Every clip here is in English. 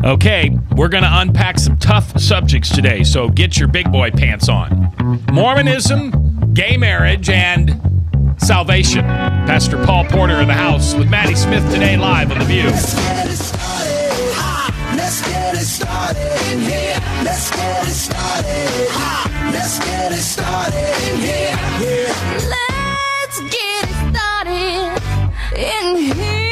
Okay, we're going to unpack some tough subjects today, so get your big boy pants on. Mormonism, gay marriage, and salvation. Pastor Paul Porter in the house with Maddie Smith today live on The View. Let's get it started. Let's get it started in here. Let's get it started. Let's get it started in here. Let's get it started in here.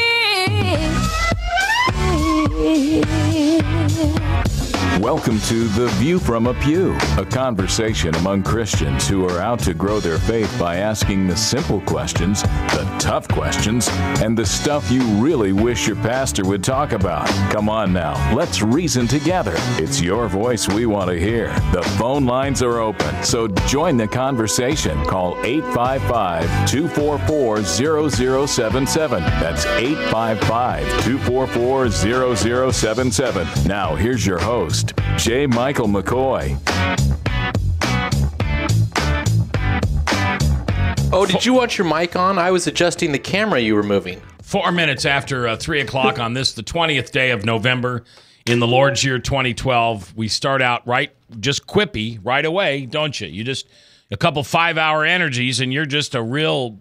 Welcome to The View from a Pew, a conversation among Christians who are out to grow their faith by asking the simple questions, the tough questions, and the stuff you really wish your pastor would talk about. Come on now, let's reason together. It's your voice we want to hear. The phone lines are open, so join the conversation. Call 855-244-0077. That's 855-244-0077. Now, here's your host, J. Michael McCoy. Oh, did you want your mic on? I was adjusting the camera you were moving. 4 minutes after 3 o'clock on this, the 20th day of November in the Lord's year 2012. We start out just quippy right away, don't you? You just, a couple 5-hour energies, and you're just a real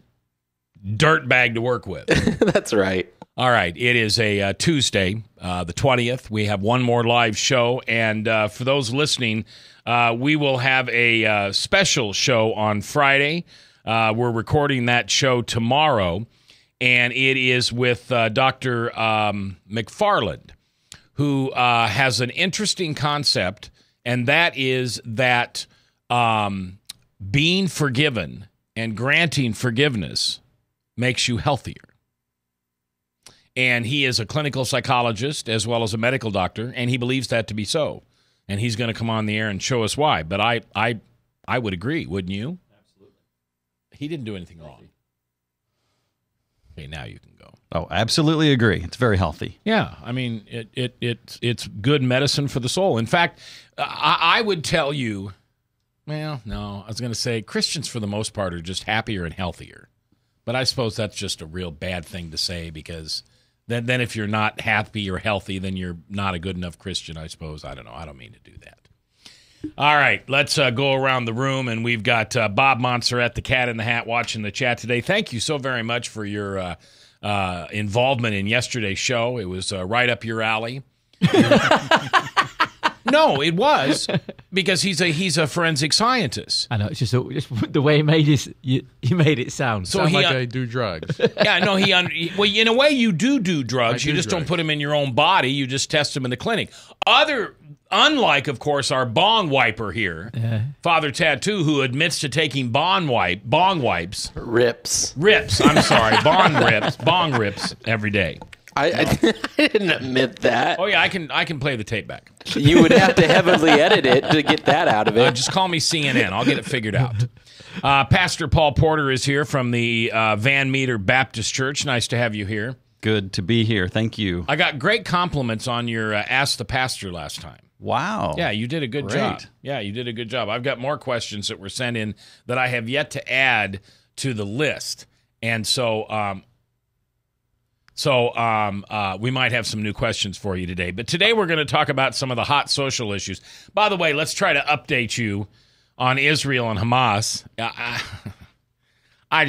dirtbag to work with. That's right. All right, it is a Tuesday, the 20th. We have one more live show, and for those listening, we will have a special show on Friday. We're recording that show tomorrow, and it is with Dr. McFarland, who has an interesting concept, and that is that being forgiven and granting forgiveness makes you healthier. And he is a clinical psychologist as well as a medical doctor, and he believes that to be so. And he's going to come on the air and show us why. But I would agree, wouldn't you? Absolutely. He didn't do anything wrong. Okay, now you can go. Oh, absolutely agree. It's very healthy. Yeah, I mean, it's good medicine for the soul. In fact, I would tell you, well, no, I was going to say Christians for the most part are just happier and healthier. But I suppose that's just a real bad thing to say because then if you're not happy or healthy, then you're not a good enough Christian, I suppose. I don't know. I don't mean to do that. All right, let's go around the room, and we've got Bob Montserrat, the Cat in the Hat, watching the chat today. Thank you so very much for your involvement in yesterday's show. It was right up your alley. No, it was because he's a forensic scientist. I know, it's just the way he made it sound. So I do drugs. Yeah, no, well, in a way you do drugs. You just don't put them in your own body. You just test them in the clinic. Unlike, of course, our bong wiper here, Father Tattoo, who admits to taking bong wipes. Rips. I'm sorry, bong rips every day. I didn't admit that. Oh yeah, I can play the tape back. You would have to heavily edit it to get that out of it. Just call me CNN. I'll get it figured out. Pastor Paul Porter is here from the Van Meter Baptist Church. Nice to have you here. Good to be here. Thank you. I got great compliments on your Ask the Pastor last time. Wow. Yeah, you did a good job. Yeah, you did a good job. I've got more questions that were sent in that I have yet to add to the list. And so we might have some new questions for you today. But today we're going to talk about some of the hot social issues. By the way, let's try to update you on Israel and Hamas. I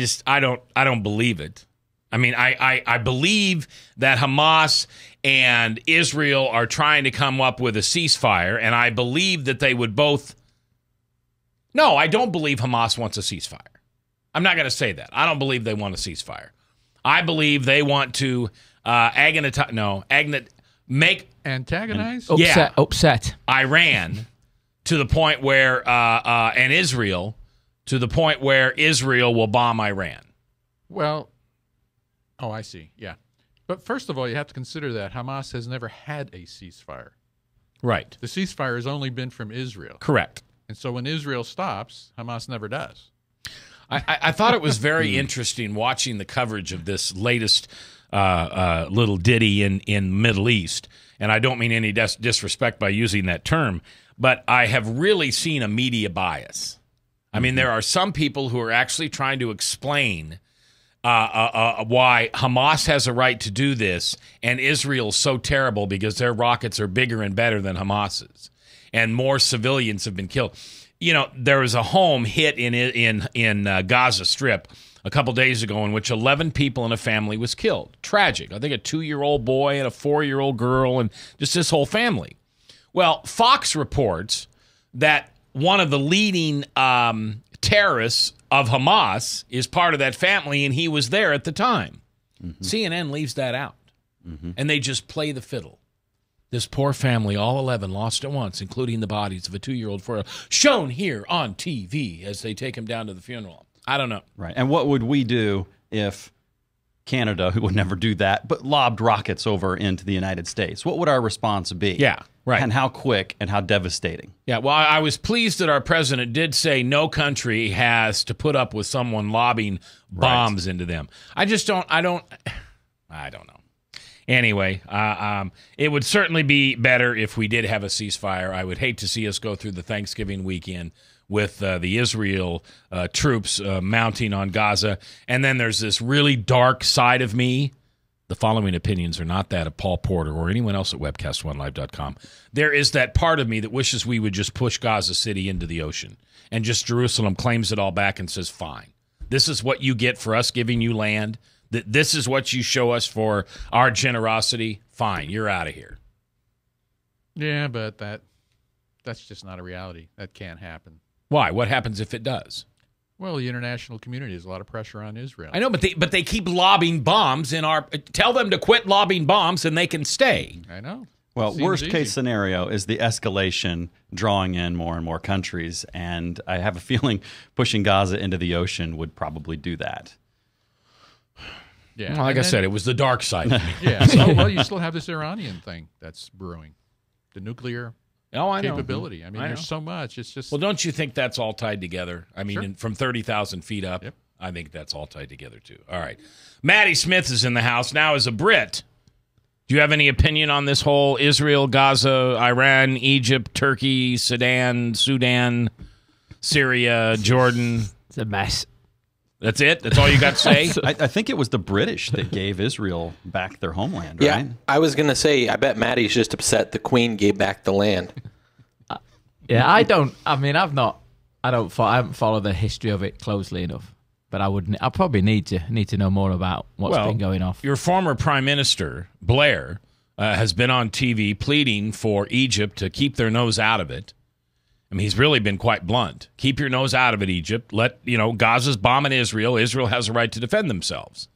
don't believe it. I mean, I believe that Hamas and Israel are trying to come up with a ceasefire, and I believe that they would both. No, I don't believe Hamas wants a ceasefire. I'm not going to say that. I don't believe they want a ceasefire. I believe they want to Antagonize? Upset Iran to the point where and Israel to the point where Israel will bomb Iran. Well, I see. Yeah. But first of all, you have to consider that Hamas has never had a ceasefire. Right. The ceasefire has only been from Israel. Correct. And so when Israel stops, Hamas never does. I thought it was very interesting watching the coverage of this latest little ditty in Middle East. And I don't mean any disrespect by using that term, but I have really seen a media bias. I mean, there are some people who are actually trying to explain why Hamas has a right to do this, and Israel's so terrible because their rockets are bigger and better than Hamas's, and more civilians have been killed. You know, there was a home hit in Gaza Strip a couple days ago in which 11 people in a family was killed. Tragic. I think a 2-year-old boy and a 4-year-old girl and just this whole family. Well, Fox reports that one of the leading terrorists of Hamas is part of that family, and he was there at the time. Mm-hmm. CNN leaves that out, and they just play the fiddle. This poor family, all 11, lost at once, including the bodies of a 2-year-old, 4-year-old, shown here on TV as they take him down to the funeral. I don't know. Right. And what would we do if Canada, who would never do that, but lobbed rockets over into the United States? What would our response be? Yeah, right. And how quick and how devastating? Yeah, well, I was pleased that our president did say no country has to put up with someone lobbing bombs into them. I don't know. Anyway, it would certainly be better if we did have a ceasefire. I would hate to see us go through the Thanksgiving weekend with the Israel troops mounting on Gaza. And then there's this really dark side of me. The following opinions are not that of Paul Porter or anyone else at webcastonelive.com. There is that part of me that wishes we would just push Gaza City into the ocean, and just Jerusalem claims it all back and says, fine, this is what you get for us giving you land. This is what you show us for our generosity. Fine, you're out of here. Yeah, but that's just not a reality. That can't happen. Why? What happens if it does? Well, the international community has a lot of pressure on Israel. I know, but they keep lobbing bombs in our. Tell them to quit lobbing bombs, and they can stay. I know. Well, Seems worst easy. case scenario is the escalation drawing in more and more countries, and I have a feeling pushing Gaza into the ocean would probably do that. Yeah, Well, like I said, it was the dark side of me. Yeah. So, well, you still have this Iranian thing that's brewing, the nuclear I know. capability. I mean, there's so much. It's just. Well, don't you think that's all tied together? I mean, Sure. from 30,000 feet up, Yep. I think that's all tied together, too. All right. Maddie Smith is in the house. Now, as a Brit, do you have any opinion on this whole Israel, Gaza, Iran, Egypt, Turkey, Sudan, Syria, Jordan? It's a mess. That's it? That's all you got to say? I think it was the British that gave Israel back their homeland, Yeah, right? I was going to say, I bet Maddie's just upset the Queen gave back the land. Yeah, I haven't followed the history of it closely enough. But I probably need to know more about what's been going off. Your former Prime Minister, Blair, has been on TV pleading for Egypt to keep their nose out of it. I mean, he's really been quite blunt. Keep your nose out of it, Egypt. Gaza's bombing Israel. Israel has a right to defend themselves.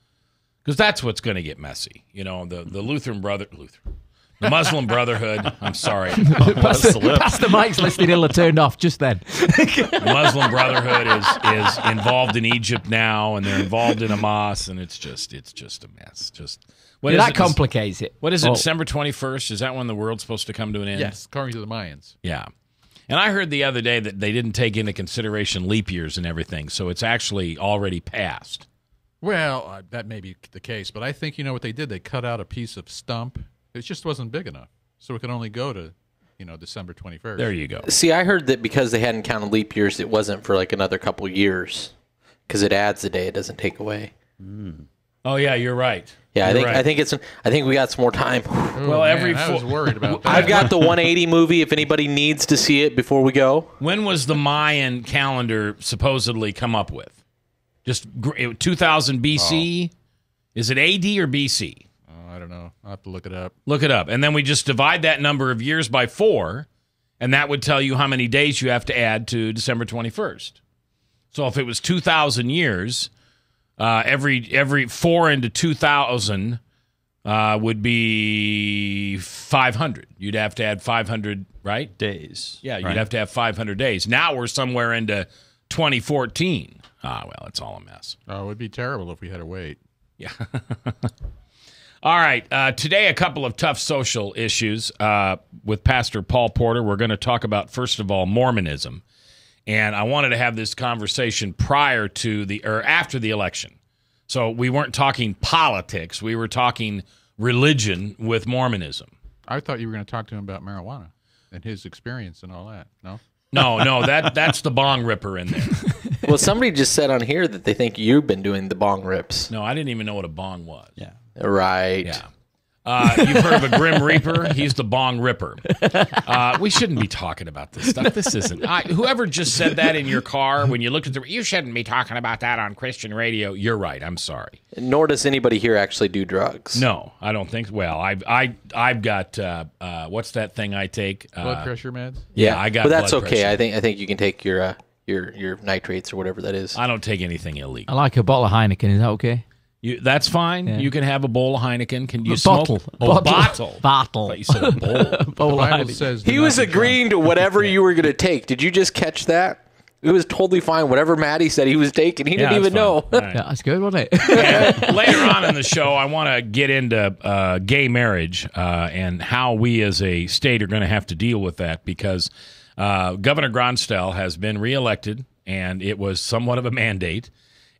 Because that's what's going to get messy. You know, the the Muslim Brotherhood. I'm sorry. Pastor Mike's listening ill turned off just then. The Muslim Brotherhood is involved in Egypt now, and they're involved in Hamas, and it's just a mess. That complicates it. What is it? December 21st? Is that when the world's supposed to come to an end? Yes, according to the Mayans. Yeah. And I heard the other day that they didn't take into consideration leap years and everything, so it's actually already passed. Well, that may be the case, but I think you know what they did? They cut out a piece of stump. It just wasn't big enough, so it could only go to, December 21st. There you go. See, I heard that because they hadn't counted leap years, it wasn't for like another couple years, because it adds a day, it doesn't take away. Oh yeah, you're right. Yeah, You're right. I think we got some more time. Well, I was worried about that. I've got the 180 movie if anybody needs to see it before we go. When was the Mayan calendar supposedly come up with? Just 2000 BC? Is it AD or BC? I don't know. I'll have to look it up. Look it up. And then we just divide that number of years by 4, and that would tell you how many days you have to add to December 21st. So if it was 2,000 years, every 4 into 2,000 would be 500. You'd have to add 500, right? Days. Yeah, you'd have to have 500 days. Now we're somewhere into 2014. Well, it's all a mess. Oh, it would be terrible if we had to wait. Yeah. All right. Today, a couple of tough social issues with Pastor Paul Porter. We're going to talk about, first of all, Mormonism. And I wanted to have this conversation prior to after the election. So we weren't talking politics. We were talking religion with Mormonism. I thought you were going to talk to him about marijuana and his experience and all that. No? No, that's the bong ripper in there. Well, somebody just said on here that they think you've been doing the bong rips. No, I didn't even know what a bong was. Yeah. Right. Yeah. You've heard of a Grim Reaper? He's the bong ripper. We shouldn't be talking about this stuff. This isn't. Whoever just said that in your car when you looked at you shouldn't be talking about that on Christian radio. You're right. I'm sorry. Nor does anybody here actually do drugs. No, I don't think. Well, I've got what's that thing I take? Blood pressure meds. Yeah, I got. But that's blood okay. pressure. I think you can take your nitrates or whatever that is. I don't take anything illegal. I like a bottle of Heineken. Is that okay? That's fine. Yeah. You can have a bowl of Heineken. Can you Bottle. smoke? Oh, bottle. Bottle. I thought you said a bowl. The Bowl of Bible Heineken. says He was agreeing to whatever you were going to take. Did you just catch that? It was totally fine. Whatever Maddie said he was taking, he didn't Yeah, even that's know. fine. All right. Yeah, that's good, wasn't it? And later on in the show, I want to get into gay marriage and how we as a state are going to have to deal with that because Governor Gronstel has been reelected, and it was somewhat of a mandate,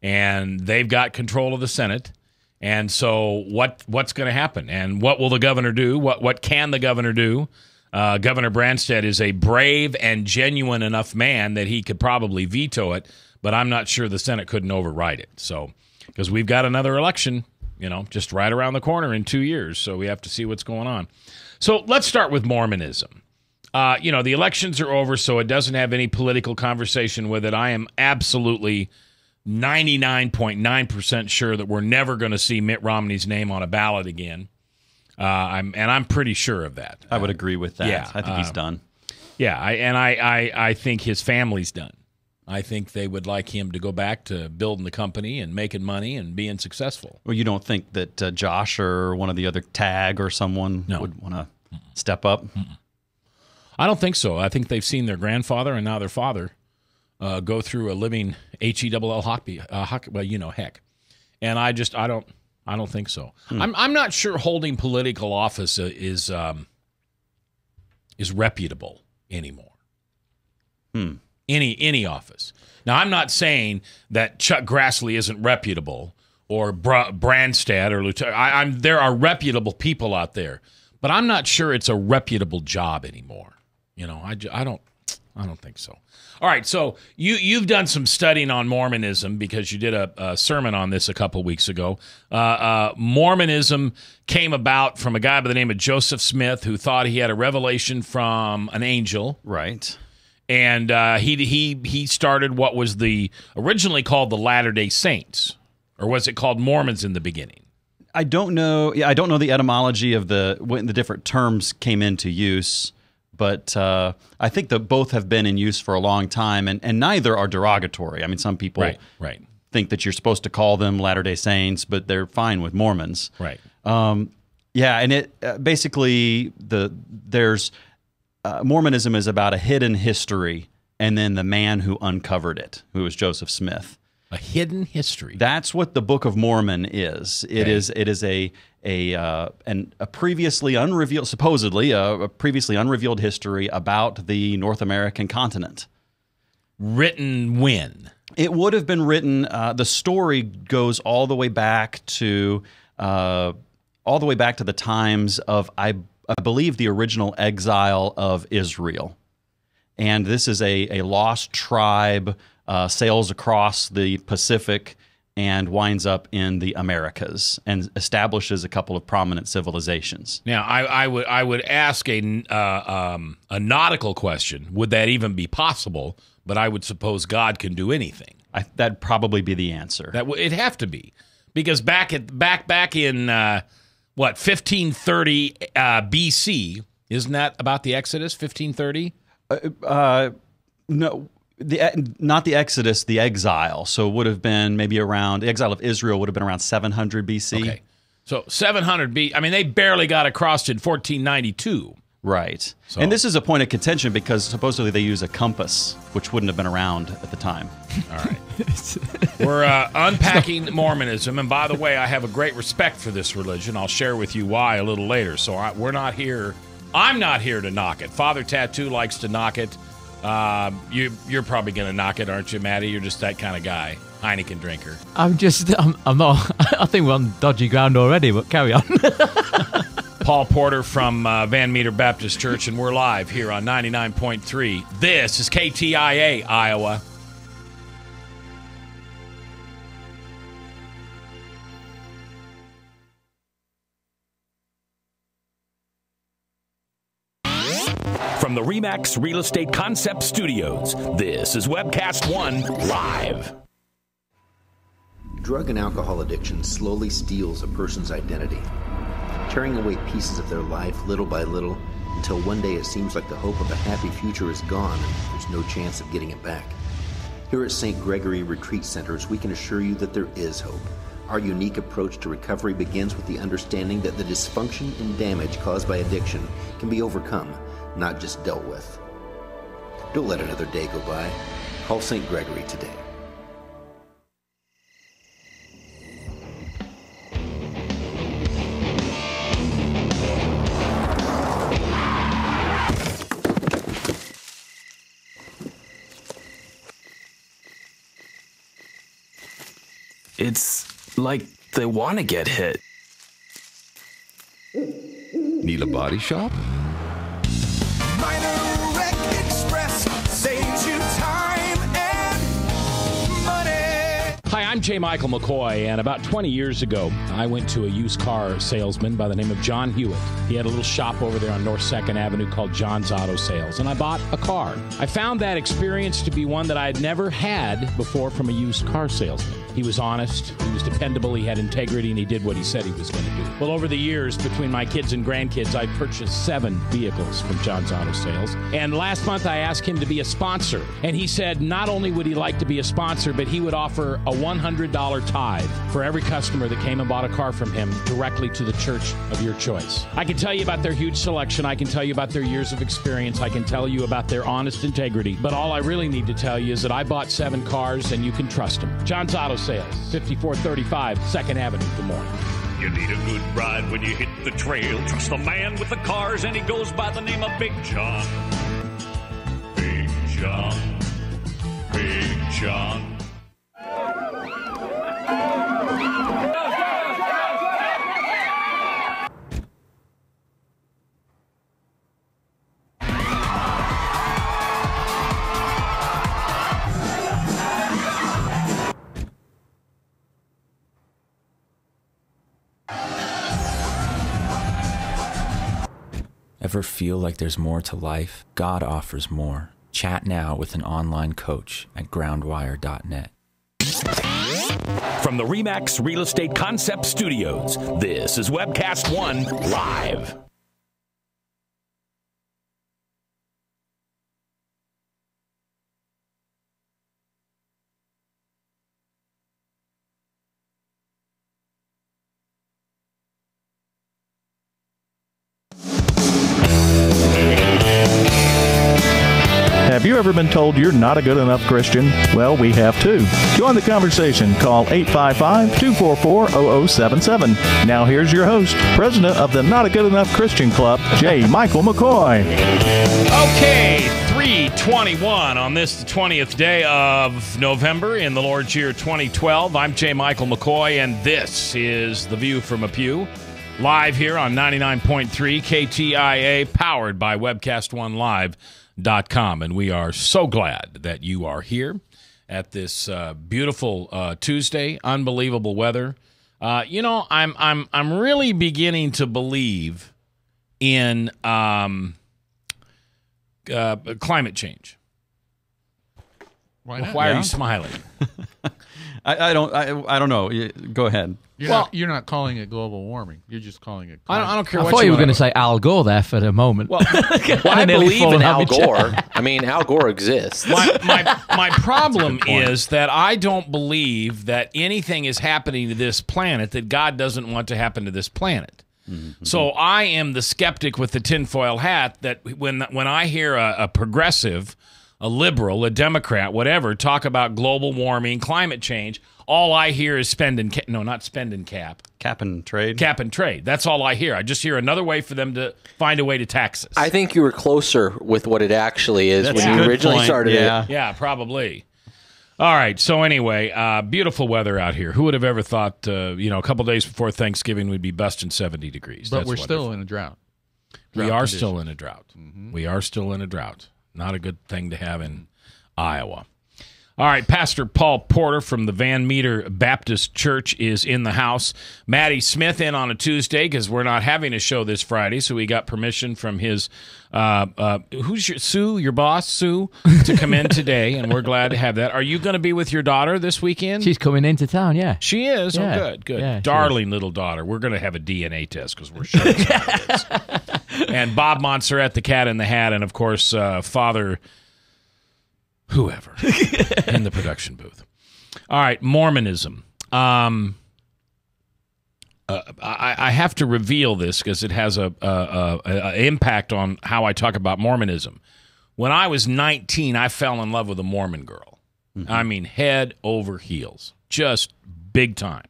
and they've got control of the Senate. And so what's going to happen? And what will the governor do? What can the governor do? Governor Branstad is a brave and genuine enough man that he could probably veto it, but I'm not sure the Senate couldn't override it. So, because we've got another election, just right around the corner in 2 years, so we have to see what's going on. So let's start with Mormonism. The elections are over, so it doesn't have any political conversation with it. I am absolutely 99.9% sure that we're never going to see Mitt Romney's name on a ballot again. I'm pretty sure of that. I would agree with that. Yeah, I think he's done. Yeah, I think his family's done. I think they would like him to go back to building the company and making money and being successful. Well, you don't think that Josh or one of the other tag or someone would want to step up? I don't think so. I think they've seen their grandfather and now their father go through a living HELL hockey. Well, heck. And I don't think so. I'm not sure holding political office is reputable anymore. Any office. Now, I'm not saying that Chuck Grassley isn't reputable or Branstad or Lieutenant. There are reputable people out there, but I'm not sure it's a reputable job anymore. I don't think so. All right, so you've done some studying on Mormonism because you did a sermon on this a couple weeks ago. Mormonism came about from a guy by the name of Joseph Smith who thought he had a revelation from an angel. Right. And he started what was originally called the Latter-day Saints, or was it called Mormons in the beginning? I don't know. Yeah, I don't know the etymology of when the different terms came into use. But I think that both have been in use for a long time, and neither are derogatory. I mean, some people think that you're supposed to call them Latter-day Saints, but they're fine with Mormons. Right. Yeah, and it basically there's Mormonism is about a hidden history, and then the man who uncovered it, who was Joseph Smith. A hidden history. That's what the Book of Mormon is. It is a previously unrevealed, supposedly a previously unrevealed history about the North American continent. Written when? It would have been written. The story goes all the way back to the times of I believe the original exile of Israel, and this is a lost tribe. Sails across the Pacific and winds up in the Americas and establishes a couple of prominent civilizations. Now, I would ask a nautical question. Would that even be possible? But I would suppose God can do anything. That'd probably be the answer. It'd have to be, because back in 1530 BC, isn't that about the Exodus? 1530? No. Not the Exodus, the exile. So it would have been maybe around, the exile of Israel would have been around 700 BC. Okay. So 700 BC, I mean, they barely got across in 1492. Right. So. And this is a point of contention because supposedly they use a compass, which wouldn't have been around at the time. All right. We're unpacking Mormonism. And by the way, I have a great respect for this religion. I'll share with you why a little later. So we're not here. I'm not here to knock it. Father Tattoo likes to knock it. You're probably going to knock it, aren't you, Maddie? You're just that kind of guy, Heineken drinker. I'm not. I think we're on dodgy ground already, but carry on. Paul Porter from Van Meter Baptist Church, and we're live here on 99.3. This is KTIA, Iowa. From the RE/MAX Real Estate Concept Studios, this is Webcast One Live. Drug and alcohol addiction slowly steals a person's identity, tearing away pieces of their life little by little until one day it seems like the hope of a happy future is gone and there's no chance of getting it back. Here at St. Gregory Retreat Centers, we can assure you that there is hope. Our unique approach to recovery begins with the understanding that the dysfunction and damage caused by addiction can be overcome, not just dealt with. Don't let another day go by. Call St. Gregory today. It's like they want to get hit. Need a body shop? Minor Wreck Express saves you time and money. Hi, I'm J. Michael McCoy, and about 20 years ago, I went to a used car salesman by the name of John Hewitt. He had a little shop over there on North 2nd Avenue called John's Auto Sales, and I bought a car. I found that experience to be one that I had never had before from a used car salesman. He was honest, he was dependable, he had integrity, and he did what he said he was going to do. Well, over the years, between my kids and grandkids, I purchased 7 vehicles from John's Auto Sales. And last month, I asked him to be a sponsor. And he said not only would he like to be a sponsor, but he would offer a $100 tithe for every customer that came and bought a car from him directly to the church of your choice. I can tell you about their huge selection. I can tell you about their years of experience. I can tell you about their honest integrity. But all I really need to tell you is that I bought 7 cars, and you can trust them. John's Auto Sales, 5435 2nd Avenue, Des Moines. You need a good ride when you hit the trail. Trust the man with the cars, and he goes by the name of Big John. Big John. Big John. Ever feel like there's more to life? God offers more. Chat now with an online coach at groundwire.net. From the RE/MAX Real Estate Concept Studios, this is Webcast One Live. Have you ever been told you're not a good enough Christian? Well, we have too. Join the conversation. Call 855-244-0077. Now here's your host, president of the Not a Good Enough Christian Club, J. Michael McCoy. Okay, 3/21 on this, the 20th day of November in the Lord's year 2012. I'm J. Michael McCoy, and this is The View from a Pew, live here on 99.3 KTIA, powered by Webcast One Live.com. And we are so glad that you are here at this beautiful Tuesday. Unbelievable weather. I'm really beginning to believe in climate change. Why not? Why are you smiling? I don't know. Go ahead. You're not calling it global warming. You're just calling it. I don't care. I thought you were going to say Al Gore there for a moment. Well, I believe in Al Gore. I mean, Al Gore exists. My problem is that I don't believe that anything is happening to this planet that God doesn't want to happen to this planet. Mm-hmm. So I am the skeptic with the tinfoil hat that when I hear a progressive, a liberal, a Democrat, whatever, talk about global warming, climate change, all I hear is cap and trade. Cap and trade. That's all I hear. I just hear another way for them to find a way to tax us. I think you were closer with what it actually is when you originally started it. Yeah, probably. All right. So anyway, beautiful weather out here. Who would have ever thought, a couple days before Thanksgiving we'd be busting 70 degrees? But we're still in a drought. We are still in a drought. Mm-hmm. We are still in a drought. Not a good thing to have in Iowa. All right, Pastor Paul Porter from the Van Meter Baptist Church is in the house. Maddie Smith in on a Tuesday because we're not having a show this Friday, so we got permission from his Sue, your boss, Sue, to come in today, and we're glad to have that. Are you going to be with your daughter this weekend? She's coming into town, yeah. She is? Yeah. Oh, good. Yeah, darling little daughter. We're going to have a DNA test because we're sure it's not this. And Bob Montserrat, the Cat in the Hat, and, of course, Father... whoever in the production booth. All right, Mormonism. I have to reveal this because it has a impact on how I talk about Mormonism. When I was 19, I fell in love with a Mormon girl. I mean, head over heels, just big time.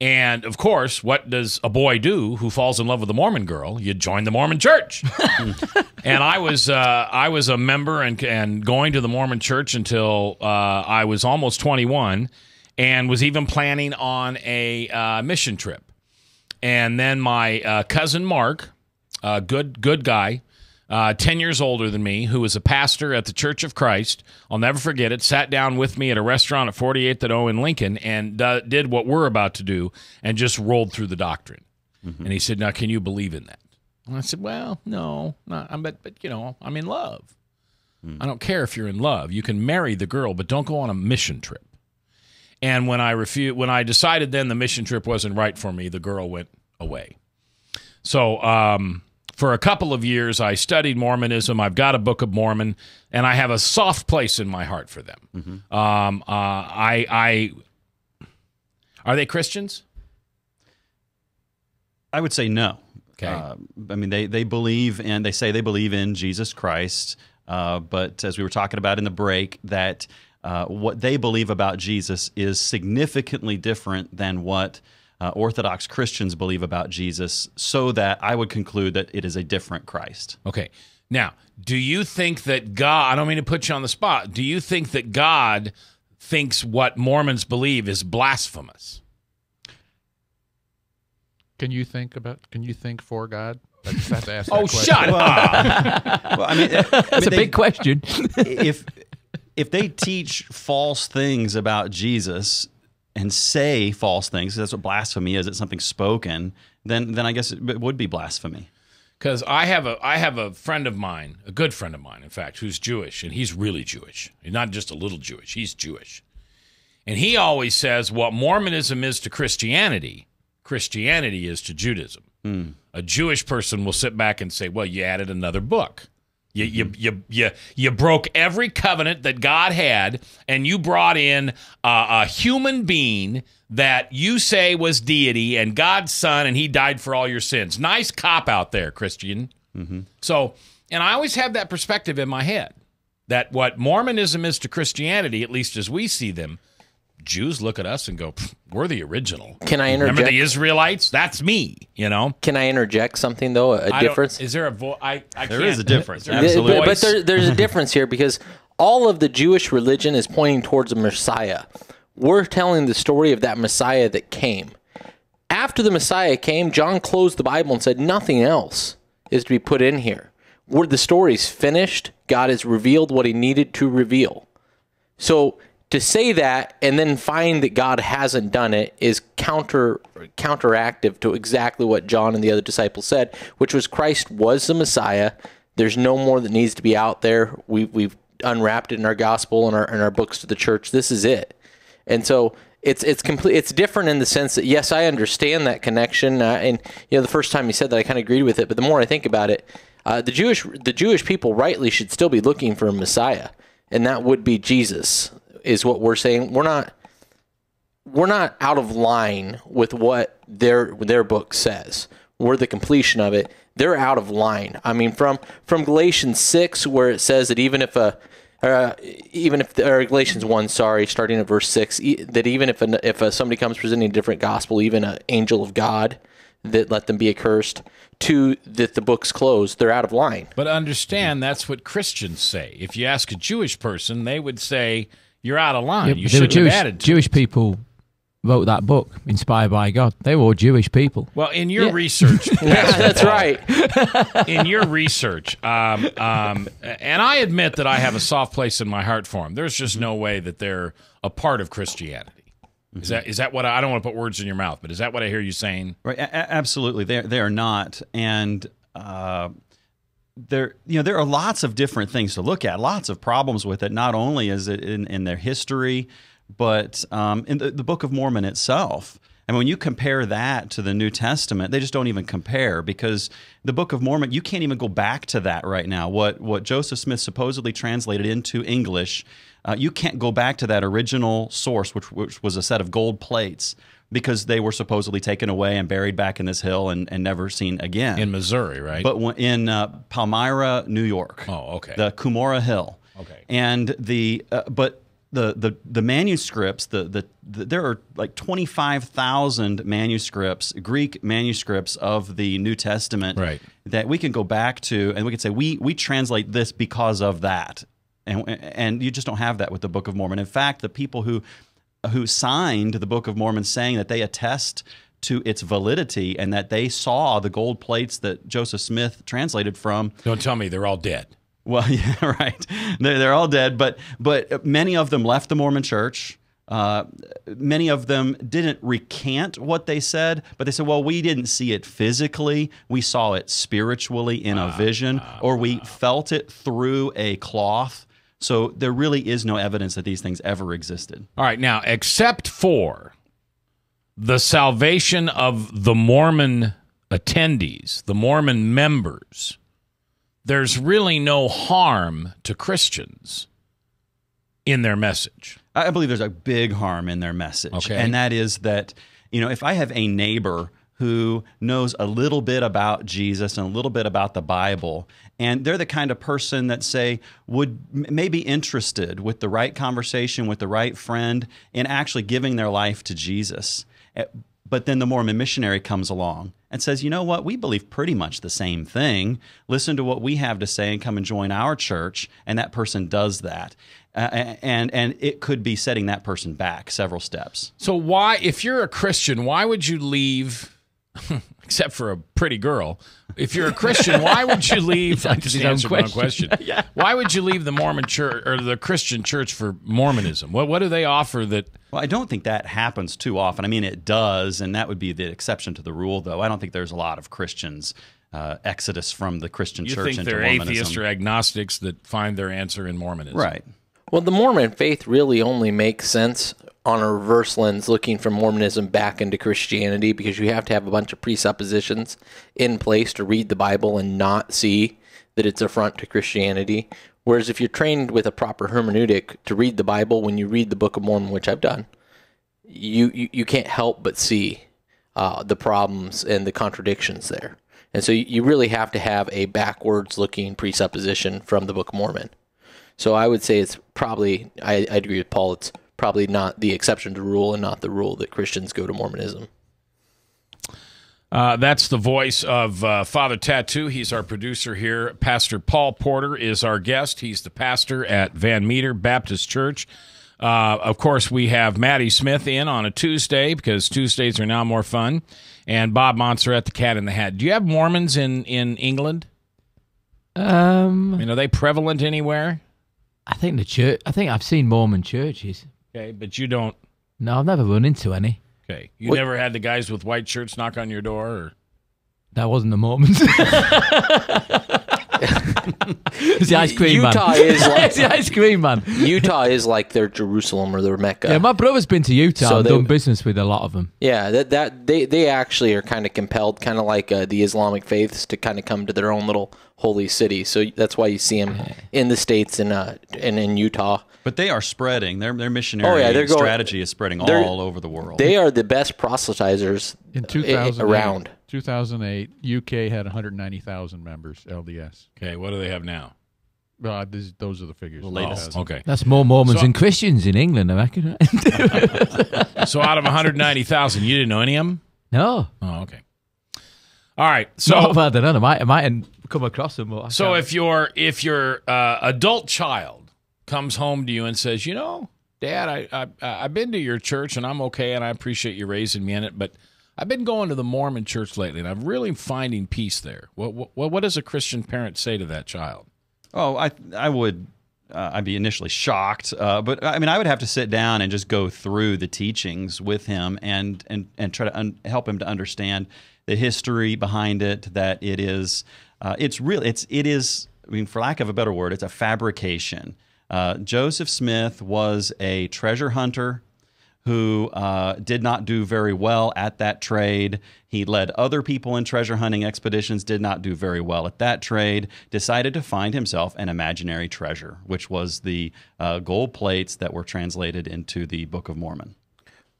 And, of course, what does a boy do who falls in love with a Mormon girl? You join the Mormon church. And I was a member and going to the Mormon church until I was almost 21 and was even planning on a mission trip. And then my cousin Mark, good guy, 10 years older than me, who was a pastor at the Church of Christ, I'll never forget it, sat down with me at a restaurant at 48th and O in Lincoln and did what we're about to do and just rolled through the doctrine. And he said, now, can you believe in that? And I said, well, no, not, but you know, I'm in love. I don't care if you're in love. You can marry the girl, but don't go on a mission trip. And when I decided then the mission trip wasn't right for me, the girl went away. So, for a couple of years, I studied Mormonism. I've got a Book of Mormon, and I have a soft place in my heart for them. Are they Christians? I would say no. Okay. I mean, they believe in, they say they believe in Jesus Christ, but as we were talking about in the break, that what they believe about Jesus is significantly different than what Orthodox Christians believe about Jesus, so that I would conclude that it is a different Christ. Okay. Now, do you think that God, I don't mean to put you on the spot, do you think that God thinks what Mormons believe is blasphemous? Can you think for God? I just have to ask that Oh, question. shut up! Well, I mean, That's a big question. if they teach false things about Jesus and say false things, that's what blasphemy is. It's something spoken. Then I guess it would be blasphemy. Because I have a friend of mine, a good friend of mine, in fact, who's Jewish, and he's really Jewish. He's not just a little Jewish. He's Jewish, and he always says what Mormonism is to Christianity, Christianity is to Judaism. A Jewish person will sit back and say, "Well, you added another book. You broke every covenant that God had, and you brought in a human being that you say was deity and God's son, and he died for all your sins." Nice cop out there, Christian. So, and I always have that perspective in my head, that what Mormonism is to Christianity, at least as we see them, Jews look at us and go, we're the original. Can I interject? Remember the Israelites? That's me, you know? Can I interject something, though? A difference? Is there a voice? There is a difference. Absolutely. But there's a difference here, because all of the Jewish religion is pointing towards a Messiah. We're telling the story of that Messiah that came. After the Messiah came, John closed the Bible and said nothing else is to be put in here. Where the story's finished, God has revealed what he needed to reveal. So to say that and then find that God hasn't done it is counteractive to exactly what John and the other disciples said, which was Christ was the Messiah. There's no more that needs to be out there. We've unwrapped it in our gospel and our books to the church. This is it. And so it's complete. It's different in the sense that, yes, I understand that connection. And you know, the first time you said that, I kind of agreed with it. But the more I think about it, the Jewish people rightly should still be looking for a Messiah, and that would be Jesus. Is what we're saying. We're not out of line with what their book says. We're the completion of it. They're out of line. I mean, from Galatians 6, where it says that even if Galatians 1, starting at verse 6, that even if somebody comes presenting a different gospel, even an angel of God, that let them be accursed, to that the book's closed, they're out of line. But understand, that's what Christians say. If you ask a Jewish person, they would say, you're out of line. Yeah, you should have added to Jewish people wrote that book, inspired by God. They were all Jewish people. Well, in your research, that's right. In your research, and I admit that I have a soft place in my heart for them. There's just no way that they're a part of Christianity. Is that what I don't want to put words in your mouth, but is that what I hear you saying? Right, absolutely. They are not, and there are lots of different things to look at. Lots of problems with it. Not only is it in their history, but in the Book of Mormon itself. And when you compare that to the New Testament, they just don't even compare, because the Book of Mormon, you can't even go back to that right now. What Joseph Smith supposedly translated into English, you can't go back to that original source, which was a set of gold plates, because they were supposedly taken away and buried back in this hill and never seen again. In Missouri, right? But in Palmyra, New York. Oh, okay. The Cumorah Hill. Okay. And the manuscripts, there are like 25,000 manuscripts, Greek manuscripts of the New Testament, right, that we can go back to, and we can say we translate this because of that. And you just don't have that with the Book of Mormon. In fact, the people who signed the Book of Mormon saying that they attest to its validity and that they saw the gold plates that Joseph Smith translated from. Don't tell me they're all dead. Well, yeah, right. They're all dead, but many of them left the Mormon Church. Many of them didn't recant what they said, but they said, well, we didn't see it physically. We saw it spiritually in a vision, or we felt it through a cloth. So there really is no evidence that these things ever existed. All right, now, except for the salvation of the Mormon attendees, the Mormon members, there's really no harm to Christians in their message. I believe there's a big harm in their message. Okay. And that is that, if I have a neighbor who knows a little bit about Jesus and a little bit about the Bible, and they're the kind of person that, say, would maybe interested with the right conversation, with the right friend, in actually giving their life to Jesus. But then the Mormon missionary comes along and says, you know what, we believe pretty much the same thing. Listen to what we have to say and come and join our church. And that person does that. And it could be setting that person back several steps. So why, if you're a Christian, why would you leave, except for a pretty girl, if you're a Christian, why would you leave? I just answered my question. Yeah. Why would you leave the Mormon church or the Christian church for Mormonism? What do they offer that? Well, I don't think that happens too often. I mean, it does, and that would be the exception to the rule, though. I don't think there's a lot of Christians exodus from the Christian church into Mormonism. You think they're atheists or agnostics that find their answer in Mormonism? Right. Well, the Mormon faith really only makes sense on a reverse lens, looking from Mormonism back into Christianity, because you have to have a bunch of presuppositions in place to read the Bible and not see that it's affront to Christianity. Whereas if you're trained with a proper hermeneutic to read the Bible, when you read the Book of Mormon, which I've done, you can't help but see the problems and the contradictions there. And so you really have to have a backwards-looking presupposition from the Book of Mormon. So I would say it's probably, I agree with Paul, it's probably not the exception to the rule and not the rule that Christians go to Mormonism. That's the voice of Father Tattoo. He's our producer here. Pastor Paul Porter is our guest. He's the pastor at Van Meter Baptist Church. Of course, we have Maddie Smith in on a Tuesday, because Tuesdays are now more fun. And Bob Montserrat, the Cat in the Hat. Do you have Mormons in England? Are they prevalent anywhere? I think the church. I think I've seen Mormon churches. Okay, but you don't. No, I've never run into any. Okay, you never had the guys with white shirts knock on your door, or that wasn't the Mormons. It's the ice cream Utah man. is like It's the ice cream man. Utah is like their Jerusalem or their Mecca. Yeah, my brother's been to Utah So and they- done business with a lot of them. Yeah, they actually are kind of compelled, kind of like the Islamic faiths, to kind of come to their own little holy city. So that's why you see them in the States and in Utah. But they are spreading. Their missionary strategy is spreading all over the world. They are the best proselytizers In 2008, around. 2008, UK had 190,000 members, LDS. Okay, what do they have now? Those are the figures. The latest. Okay. That's more Mormons than Christians in England, I reckon. So out of 190,000, you didn't know any of them? No. Oh, okay. All right. So I don't know. I might come across them. But if your adult child comes home to you and says, Dad, I've been to your church, and I'm okay, and I appreciate you raising me in it, but I've been going to the Mormon church lately, and I'm really finding peace there. What does a Christian parent say to that child? Oh, I would. I'd be initially shocked, but I mean, I would have to sit down and just go through the teachings with him and try to help him to understand the history behind it. That it is, it is. I mean, for lack of a better word, it's a fabrication. Joseph Smith was a treasure hunter who did not do very well at that trade. He led other people in treasure hunting expeditions, did not do very well at that trade, decided to find himself an imaginary treasure, which was the gold plates that were translated into the Book of Mormon.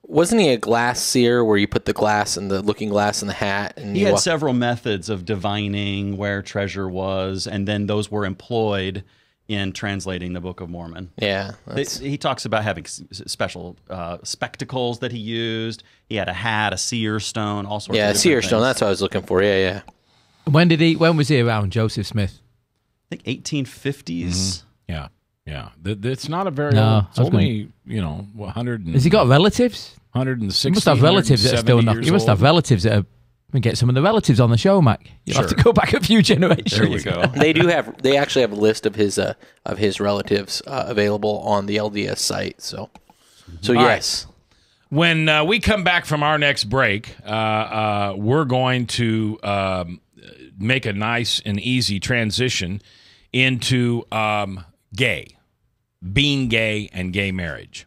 Wasn't he a glass seer where you put the glass and the looking glass in the hat? And he had several methods of divining where treasure was, and then those were employed in translating the Book of Mormon. Yeah. He talks about having special spectacles that he used. He had a hat, a seer stone, all sorts of different seer things. stone. That's what I was looking for. Yeah. When was he around, Joseph Smith? I think 1850s. Mm-hmm. Yeah. It's not a very old. It's only, 100. Has he got relatives? 160. He must have relatives that are still enough. You must have relatives that are. We get some of the relatives on the show, Mac. You'll have to go back a few generations. There you go. They actually have a list of his relatives available on the LDS site. So yes. Right. When we come back from our next break, we're going to make a nice and easy transition into being gay and gay marriage.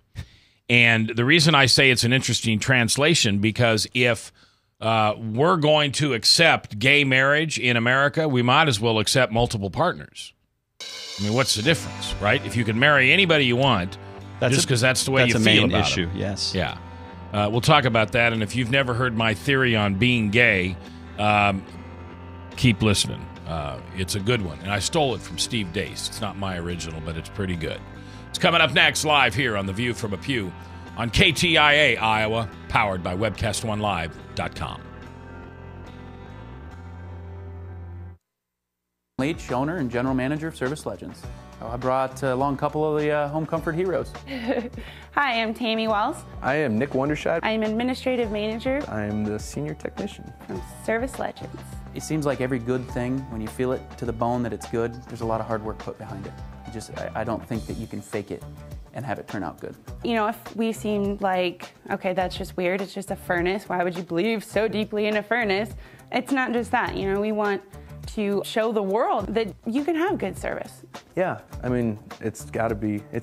And the reason I say it's an interesting translation, because if we're going to accept gay marriage in America, we might as well accept multiple partners. I mean, what's the difference, right? If you can marry anybody you want, just because that's the way you feel about it. That's a main issue, yes. Yeah. We'll talk about that, and if you've never heard my theory on being gay, keep listening. It's a good one, and I stole it from Steve Deace. It's not my original, but it's pretty good. It's coming up next live here on The View from a Pew on KTIA Iowa, powered by WebcastOneLive.com. Leach, owner and general manager of Service Legends. I brought along a couple of the home comfort heroes. Hi, I'm Tammy Wells. I am Nick Wondershot. I am administrative mmanager. I am the senior technician from Service Legends. It seems like every good thing, when you feel it to the bone that it's good, there's a lot of hard work put behind it. I don't think that you can fake it and have it turn out good. If we seem like, okay, that's just weird, it's just a furnace, why would you believe so deeply in a furnace? It's not just that, we want to show the world that you can have good service. Yeah, I mean, it's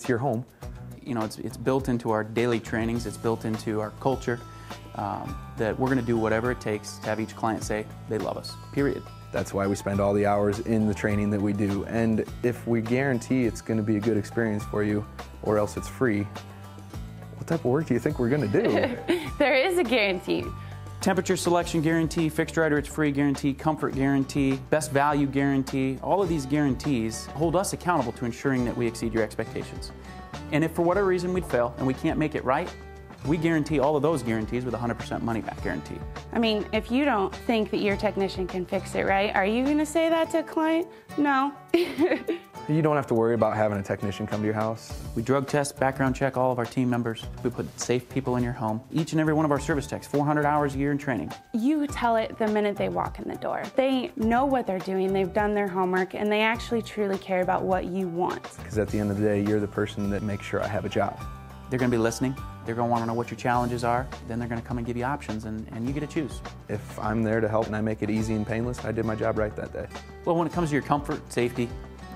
your home. It's built into our daily trainings, it's built into our culture, that we're gonna do whatever it takes to have each client say they love us, period. That's why we spend all the hours in the training that we do. And if we guarantee it's gonna be a good experience for you, or else it's free, what type of work do you think we're gonna do? There is a guarantee. Temperature selection guarantee, fixed right or it's free guarantee, comfort guarantee, best value guarantee. All of these guarantees hold us accountable to ensuring that we exceed your expectations. And if for whatever reason we'd fail and we can't make it right, we guarantee all of those guarantees with a 100% money-back guarantee. I mean, if you don't think that your technician can fix it right, are you gonna say that to a client? No. You don't have to worry about having a technician come to your house. We drug test, background check all of our team members. We put safe people in your home. Each and every one of our service techs, 400 hours a year in training. You tell it the minute they walk in the door. They know what they're doing, they've done their homework, and they actually truly care about what you want. Because at the end of the day, you're the person that makes sure I have a job. They're gonna be listening. They're gonna wanna know what your challenges are. Then they're gonna come and give you options, and you get to choose. If I'm there to help and I make it easy and painless, I did my job right that day. Well, when it comes to your comfort, safety,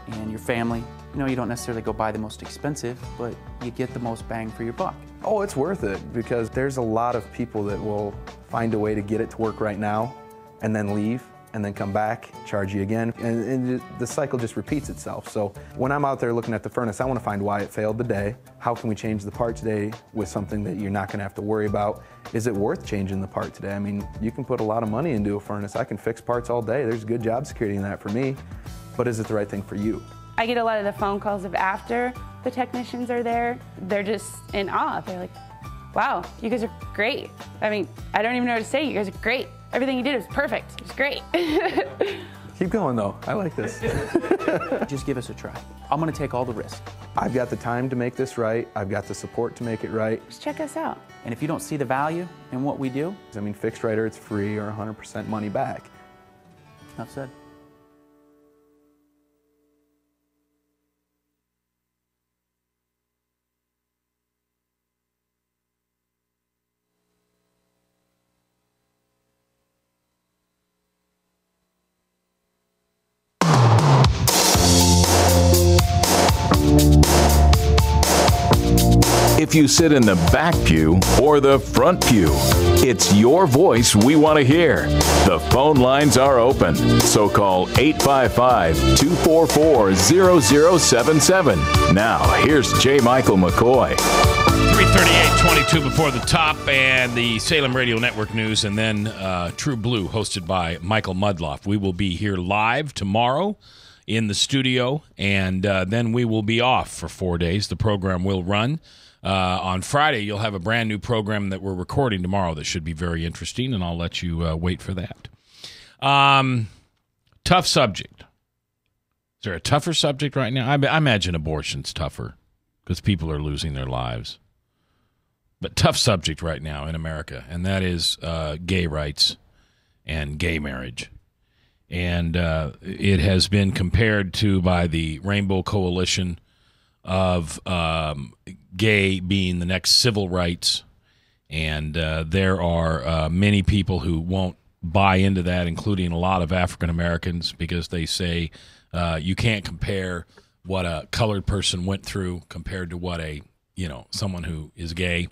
and your family, you don't necessarily go buy the most expensive, but you get the most bang for your buck. Oh, it's worth it, because there's a lot of people that will find a way to get it to work right now and then leave and then come back, charge you again, and the cycle just repeats itself. So when I'm out there looking at the furnace, I want to find why it failed today. How can we change the part today with something that you're not going to have to worry about? Is it worth changing the part today? I mean, you can put a lot of money into a furnace. I can fix parts all day. There's good job security in that for me, but is it the right thing for you? I get a lot of the phone calls of after the technicians are there. They're just in awe. They're like, wow, you guys are great. I mean, I don't even know what to say. You guys are great. Everything you did was perfect. It was great. Keep going, though. I like this. Just give us a try. I'm going to take all the risk. I've got the time to make this right. I've got the support to make it right. Just check us out. And if you don't see the value in what we do, I mean, fixed right or it's free or 100% money back. enough said. If you sit in the back pew or the front pew, it's your voice we want to hear. The phone lines are open, so call 855-244-0077. Now, here's J. Michael McCoy. 3:38, 22 before the top, and the Salem Radio Network News, and then True Blue, hosted by Michael Mudloff. We will be here live tomorrow in the studio, and then we will be off for 4 days. The program will run. On Friday, you'll have a brand new program that we're recording tomorrow that should be very interesting, and I'll let you wait for that. Tough subject. Is there a tougher subject right now? I imagine abortion's tougher because people are losing their lives. But tough subject right now in America, and that is gay rights and gay marriage. And it has been compared to by the Rainbow Coalition of gay being the next civil rights. And there are many people who won't buy into that, including a lot of African Americans, because they say you can't compare what a colored person went through compared to what a, someone who is gay.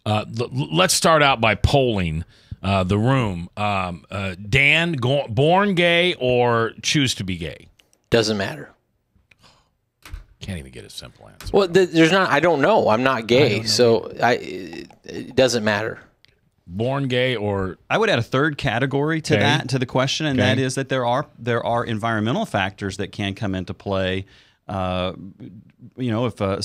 Let's start out by polling the room. Dan, born gay or choose to be gay? Doesn't matter. Can't even get a simple answer. Well, there's not. I don't know. I'm not gay, so it doesn't matter. Born gay or I would add a third category to that, to the question, and that is that there are environmental factors that can come into play. If a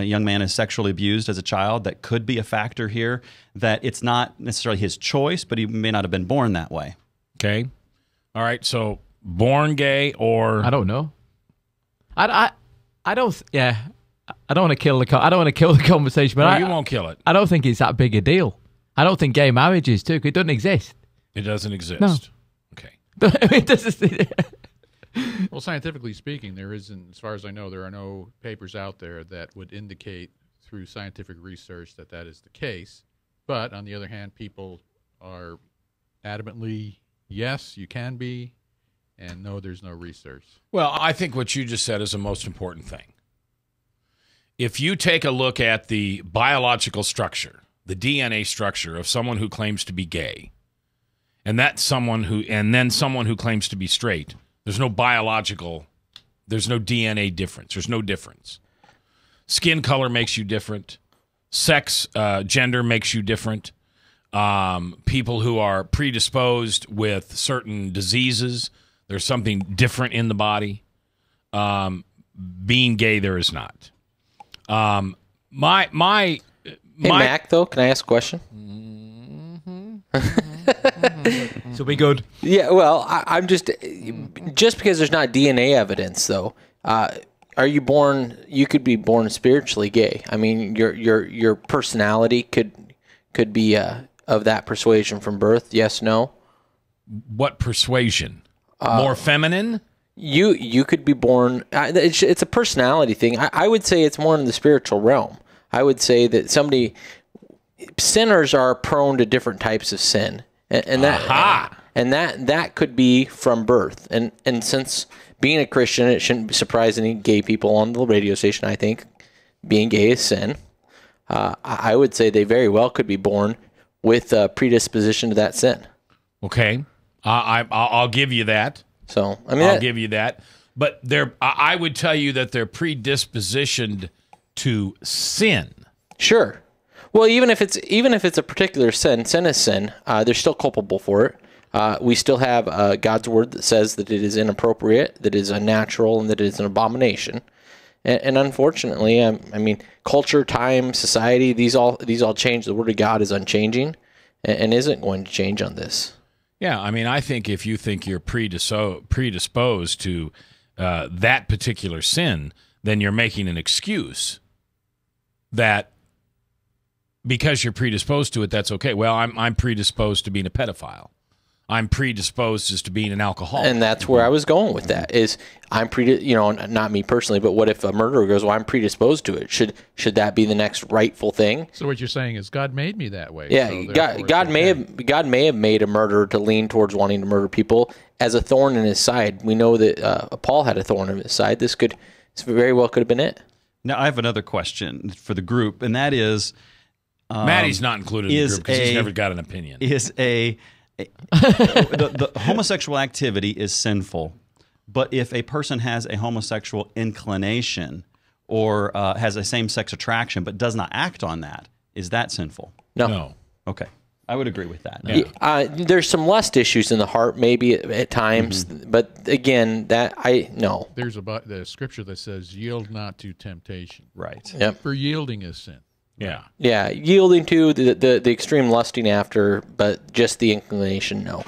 young man is sexually abused as a child, that could be a factor here. That it's not necessarily his choice, but he may not have been born that way. Okay, all right. So born gay or I don't know. I don't. Yeah, I don't want to kill the. I don't want to kill the conversation, but you won't kill it. I don't think it's that big a deal. I don't think gay marriage is too. It doesn't exist. It doesn't exist. No. Okay. It doesn't. Well, scientifically speaking, there isn't, as far as I know, there are no papers out there that would indicate through scientific research that is the case. But on the other hand, people are adamantly, yes, you can be, and no, there's no research. Well, I think what you just said is the most important thing. If you take a look at the biological structure, the DNA structure of someone who claims to be gay, and then someone who claims to be straight, there's no DNA difference. There's no difference. Skin color makes you different. Sex, gender makes you different. People who are predisposed with certain diseases, there's something different in the body. Being gay, there is not. Hey, Mac, though, can I ask a question? So be good. Yeah, well, I'm just because there's not DNA evidence, though. Are you born? You could be born spiritually gay. I mean, your personality could be of that persuasion from birth. Yes, no. What persuasion? More feminine? You could be born. It's a personality thing. I would say it's more in the spiritual realm. I would say that sinners are prone to different types of sin, and that could be from birth. And since being a Christian, it shouldn't surprise any gay people on the radio station. I think being gay is sin. I would say they very well could be born with a predisposition to that sin. Okay, I'll give you that. So I'll give you that. But I would tell you that they're predispositioned to sin. Sure. Well, even if it's a particular sin is sin. They're still culpable for it. We still have God's word that says that it is inappropriate, that it is unnatural, and that it is an abomination. And unfortunately, I mean, culture, time, society, these all change. The word of God is unchanging and isn't going to change on this. Yeah, I mean, I think if you think you're predisposed to that particular sin, then you're making an excuse that because you're predisposed to it, that's okay. Well, I'm predisposed to being a pedophile. I'm predisposed as to being an alcoholic. And that's where I was going with that. Is not me personally, but what if a murderer goes, well, I'm predisposed to it. Should that be the next rightful thing? So what you're saying is God made me that way. Yeah, so God may have made a murderer to lean towards wanting to murder people as a thorn in his side. We know that Paul had a thorn in his side. This very well could have been it. Now I have another question for the group, and that is, Maddie's not included in the group because he's never got an opinion. The homosexual activity is sinful, but if a person has a homosexual inclination or has a same-sex attraction but does not act on that, is that sinful? No. Okay. I would agree with that. Yeah. There's some lust issues in the heart maybe at times, but again, no. There's the scripture that says, yield not to temptation. Right. Yep. For yielding is sin. Yeah. Yeah, yielding to the extreme lusting after, but just the inclination, no.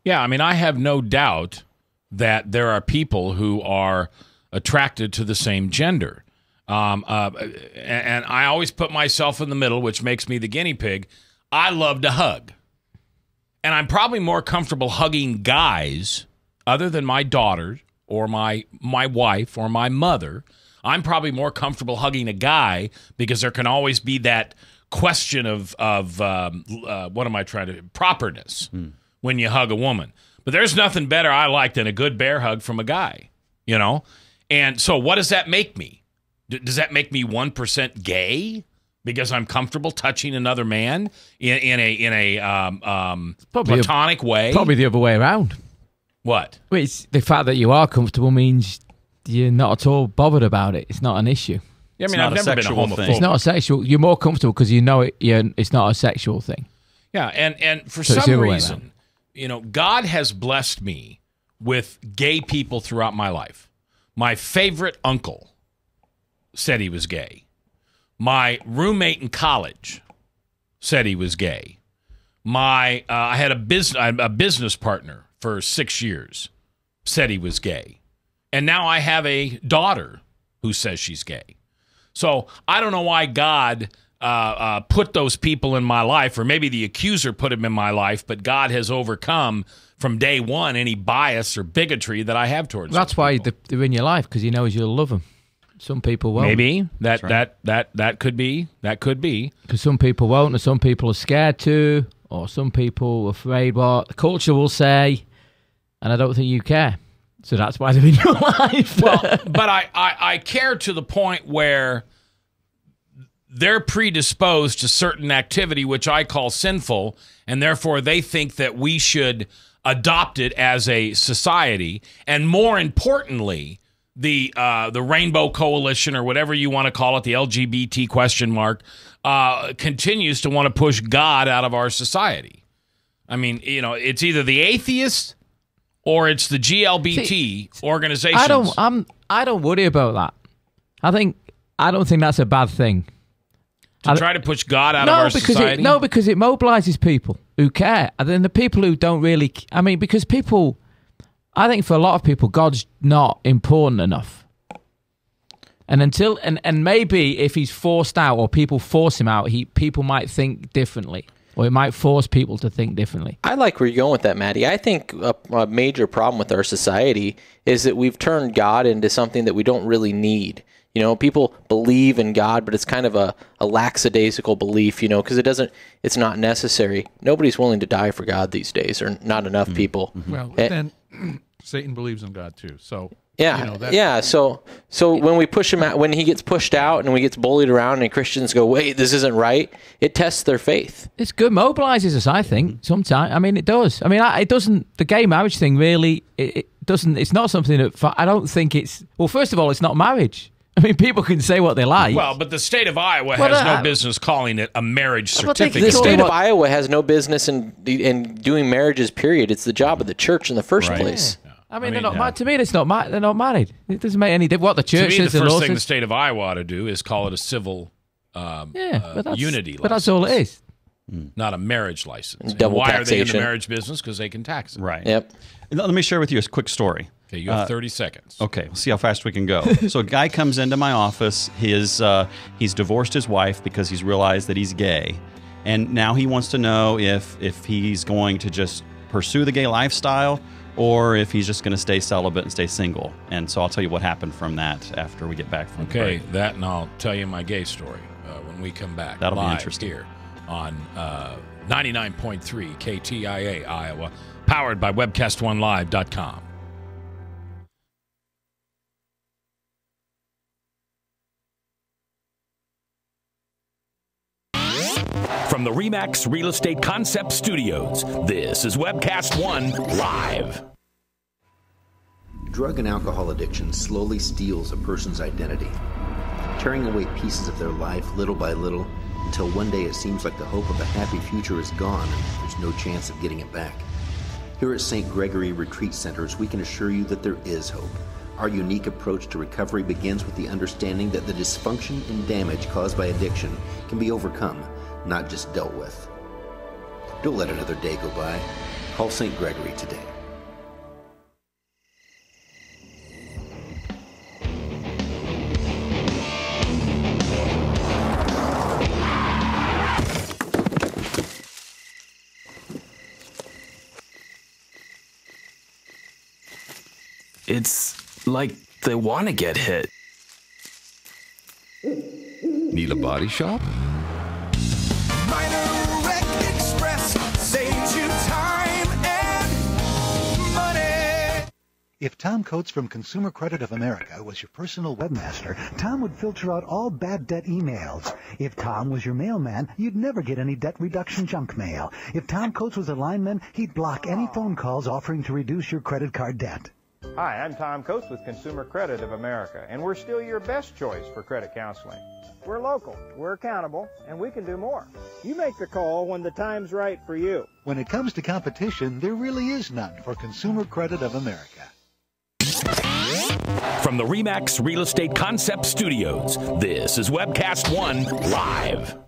Yeah, I mean, I have no doubt that there are people who are attracted to the same gender. And I always put myself in the middle, which makes me the guinea pig. I love to hug. And I'm probably more comfortable hugging guys other than my daughter or my wife or my mother. I'm probably more comfortable hugging a guy because there can always be that question of what am I trying to properness when you hug a woman. But there's nothing better I like than a good bear hug from a guy, you know. And so, what does that make me? Does that make me 1% gay because I'm comfortable touching another man in a platonic way? Probably the other way around. What? Well, it's the fact that you are comfortable means you're not at all bothered about it. It's not an issue. Yeah, I mean, I've never been a homophobe. It's not a sexual. You're more comfortable because you know it. It's not a sexual thing. Yeah, and for some reason, God has blessed me with gay people throughout my life. My favorite uncle said he was gay. My roommate in college said he was gay. I had a business partner for 6 years said he was gay. And now I have a daughter who says she's gay. So I don't know why God put those people in my life, or maybe the accuser put him in my life, but God has overcome from day one any bias or bigotry that I have towards them. That's why they're in your life, because he knows you'll love them. Some people won't. Maybe that could be. That could be. Because some people won't, or some people are scared to, or some people are afraid what the culture will say, and I don't think you care. So that's why they're in your life. Well, but I care to the point where they're predisposed to certain activity, which I call sinful, and therefore they think that we should adopt it as a society. And more importantly, the Rainbow Coalition, or whatever you want to call it, the LGBT question mark, continues to want to push God out of our society. I mean, it's either the atheists or it's the GLBT organizations. I don't worry about that. I don't think that's a bad thing. To try to push God out of our society? Because it mobilizes people who care. And then the people who don't really... I mean, because people... I think for a lot of people, God's not important enough. And and maybe if he's forced out, or people force him out, people might think differently. Or it might force people to think differently. I like where you're going with that, Maddie. I think a major problem with our society is that we've turned God into something that we don't really need. People believe in God, but it's kind of a lackadaisical belief, because it's not necessary. Nobody's willing to die for God these days, or not enough people. Well, then Satan believes in God too. So yeah. So when we push him out, when he gets pushed out and we gets bullied around, and Christians go, "Wait, this isn't right," it tests their faith. It's good, mobilizes us. I think sometimes. I mean, it does. I mean, it doesn't. The gay marriage thing really. It doesn't. It's not something that I don't think it's. Well, first of all, it's not marriage. I mean, people can say what they like. Well, but the state of Iowa has no business calling it a marriage certificate. The state of Iowa has no business in doing marriages, period. It's the job of the church in the first place. Yeah. I mean, they're not. To me, it's not. They're not married. It doesn't make any difference what the church says. To me, the first thing the state of Iowa ought to do is call it a civil unity. But that's all it is. not a marriage license. And Double why are they in the taxation. marriage business? Because they can tax it. Right. Yep. Let me share with you a quick story. Okay, you have 30 seconds. Okay, we'll see how fast we can go. So a guy comes into my office. He's divorced his wife because he's realized that he's gay. And now he wants to know if he's going to just pursue the gay lifestyle or if he's just going to stay celibate and stay single. And so I'll tell you what happened from that after we get back from the Okay, break. that and I'll tell you my gay story when we come back. That'll be live interesting. Here on 99.3 KTIA Iowa, powered by WebcastOneLive.com. From the RE/MAX Real Estate Concept Studios, this is Webcast One Live. Drug and alcohol addiction slowly steals a person's identity, tearing away pieces of their life little by little until one day it seems like the hope of a happy future is gone and there's no chance of getting it back. Here at St. Gregory Retreat Centers, we can assure you that there is hope. Our unique approach to recovery begins with the understanding that the dysfunction and damage caused by addiction can be overcome, not just dealt with. Don't let another day go by. Call St. Gregory today. It's like they want to get hit. Need a body shop? Minor Wreck Express saves you time and money. If Tom Coates from Consumer Credit of America was your personal webmaster, Tom would filter out all bad debt emails. If Tom was your mailman, you'd never get any debt reduction junk mail. If Tom Coates was a lineman, he'd block any phone calls offering to reduce your credit card debt. Hi, I'm Tom Coates with Consumer Credit of America, and we're still your best choice for credit counseling. We're local, we're accountable, and we can do more. You make the call when the time's right for you. When it comes to competition, there really is none for Consumer Credit of America. From the RE/MAX Real Estate Concept Studios, this is Webcast One Live.